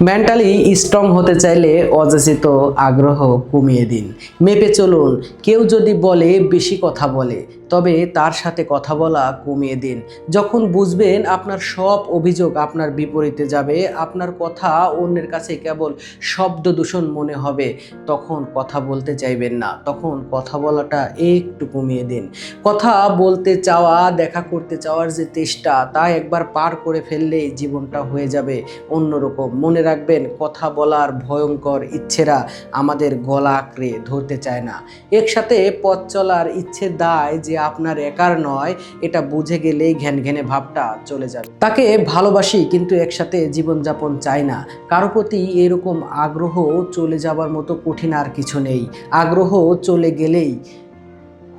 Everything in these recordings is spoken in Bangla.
মেন্টালি স্ট্রং হতে চাইলে অযাচিত আগ্রহ কমিয়ে দিন। মেপে চলুন। কেউ যদি বলে বেশি কথা বলে, তবে তার সাথে কথা বলা কমিয়ে দিন। যখন বুঝবেন আপনার সব অভিযোগ আপনার বিপরীতে যাবে, আপনার কথা অন্যের কাছে কেবল শব্দ দূষণ মনে হবে, তখন কথা বলতে চাইবেন না। তখন কথা বলাটা একটু কমিয়ে দিন। কথা বলতে চাওয়া, দেখা করতে চাওয়ার যে চেষ্টা, তা একবার পার করে ফেললেই জীবনটা হয়ে যাবে অন্যরকম। মনে রাখবেন, কথা বলার ভয়ঙ্কর ইচ্ছেরা আমাদের গলা আঁকড়ে ধরতে চায় না। একসাথে পথ চলার ইচ্ছের দায় যে আপনার একার নয়, এটা বুঝে গেলেই ঘ্যানঘ্যানে ভাবটা চলে যাবে। তাকে ভালোবাসি কিন্তু একসাথে জীবনযাপন চাই না। কারো প্রতি এরকম আগ্রহ চলে যাবার মতো কঠিন আর কিছু নেই। আগ্রহ চলে গেলেই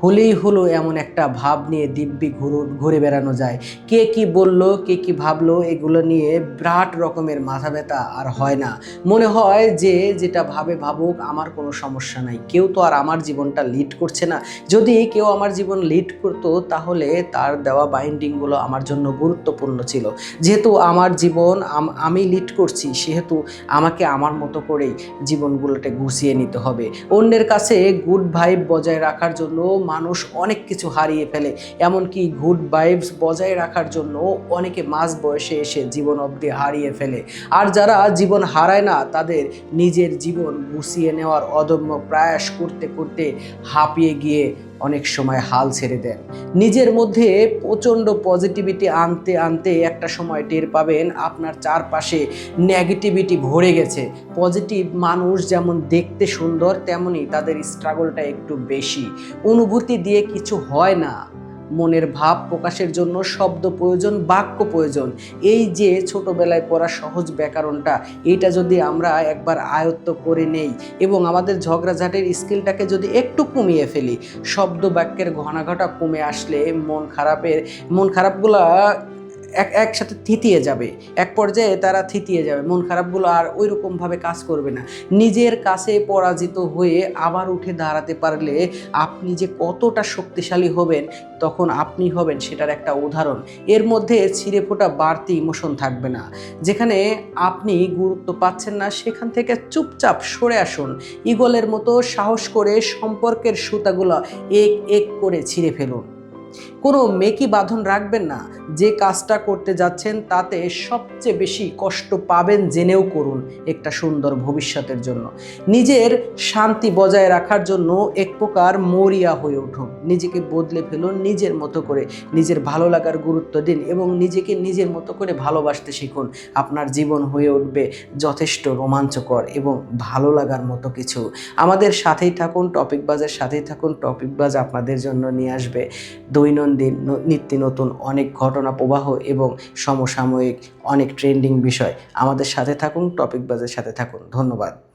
হলেই হলো এমন একটা ভাব নিয়ে দিব্যি ঘুরে বেড়ানো যায়। কে কি বলল, কে কি ভাবলো, এগুলো নিয়ে বিরাট রকমের মাথা ব্যথা আর হয় না। মনে হয় যে যেটা ভাবে ভাবুক, আমার কোনো সমস্যা নাই। কেউ তো আর আমার জীবনটা লিড করছে না। যদি কেউ আমার জীবন লিড করতো, তাহলে তার দেওয়া বাইন্ডিংগুলো আমার জন্য গুরুত্বপূর্ণ ছিল। যেহেতু আমার জীবন আমি লিড করছি, সেহেতু আমাকে আমার মতো করেই জীবনগুলোতে গুছিয়ে নিতে হবে। অন্যের কাছে গুড ভাইব বজায় রাখার জন্য মানুষ অনেক কিছু হারিয়ে ফেলে। এমনকি গুড ভাইবস বজায় রাখার জন্য অনেকে মাঝ বয়সে এসে জীবন অবধি হারিয়ে ফেলে। আর যারা জীবন হারায় না, তাদের নিজের জীবন গুছিয়ে নেওয়ার অদম্য প্রয়াস করতে করতে হাঁপিয়ে গিয়ে অনেক সময় হাল ছেড়ে দেন। নিজের মধ্যে প্রচণ্ড পজিটিভিটি আনতে আনতে একটা সময় টের পাবেন আপনার চারপাশে নেগেটিভিটি ভরে গেছে। পজিটিভ মানুষ যেমন দেখতে সুন্দর, তেমনি তাদের স্ট্রাগলটা একটু বেশি। অনুভূতি দিয়ে কিছু হয় না। মনের ভাব প্রকাশের জন্য শব্দ প্রয়োজন, বাক্য প্রয়োজন। এই যে ছোটবেলায় পড়া সহজ ব্যাকরণটা, এইটা যদি আমরা একবার আয়ত্ত করে নেই এবং আমাদের ঝগড়াঝাটির স্কিলটাকে যদি একটু কমিয়ে ফেলি, শব্দ বাক্যের ঘনাঘটা কমে আসলে মন খারাপগুলা একসাথে থিতিয়ে যাবে। এক পর্যায়ে তারা থিতিয়ে যাবে, মন খারাপগুলো আর ওই রকমভাবে কাজ করবে না। নিজের কাছে পরাজিত হয়ে আবার উঠে দাঁড়াতে পারলে আপনি যে কতটা শক্তিশালী হবেন, তখন আপনি হবেন সেটার একটা উদাহরণ। এর মধ্যে ছিঁড়ে ফোটা বাড়তি ইমোশন থাকবে না। যেখানে আপনি গুরুত্ব পাচ্ছেন না, সেখান থেকে চুপচাপ সরে আসুন। ঈগলের মতো সাহস করে সম্পর্কের সুতাগুলো এক এক করে ছিঁড়ে ফেলুন। কোনো মেকি বাঁধন রাখবেন না। যে কাজটা করতে যাচ্ছেন তাতে সবচেয়ে বেশি কষ্ট পাবেন জেনেও করুন, একটা সুন্দর ভবিষ্যতের জন্য। নিজের শান্তি বজায় রাখার জন্য এক প্রকার মরিয়া হয়ে উঠুন। নিজেকে বদলে ফেলুন নিজের মতো করে। নিজের ভালো লাগার গুরুত্ব দিন এবং নিজেকে নিজের মতো করে ভালোবাসতে শিখুন। আপনার জীবন হয়ে উঠবে যথেষ্ট রোমাঞ্চকর এবং ভালো লাগার মতো কিছু। আমাদের সাথেই থাকুন, টপিকবাজের সাথেই থাকুন। টপিকবাজ আপনাদের জন্য নিয়ে আসবে দৈনন্দিন নিত্য নতুন অনেক ঘটনা প্রবাহ এবং সমসাময়িক অনেক ট্রেন্ডিং বিষয়। আমাদের সাথে থাকুন, টপিকবাজের সাথে থাকুন। ধন্যবাদ।